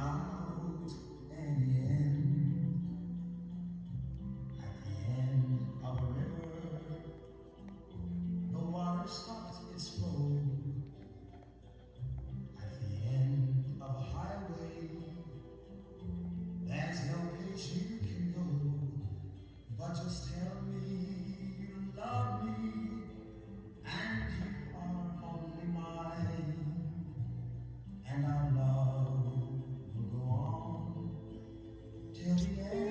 out and in at the end of a river. The water stops its flow at the end of a highway. There's no place you can go, but just tell me you love me and you are only mine, and our love will go on till the end.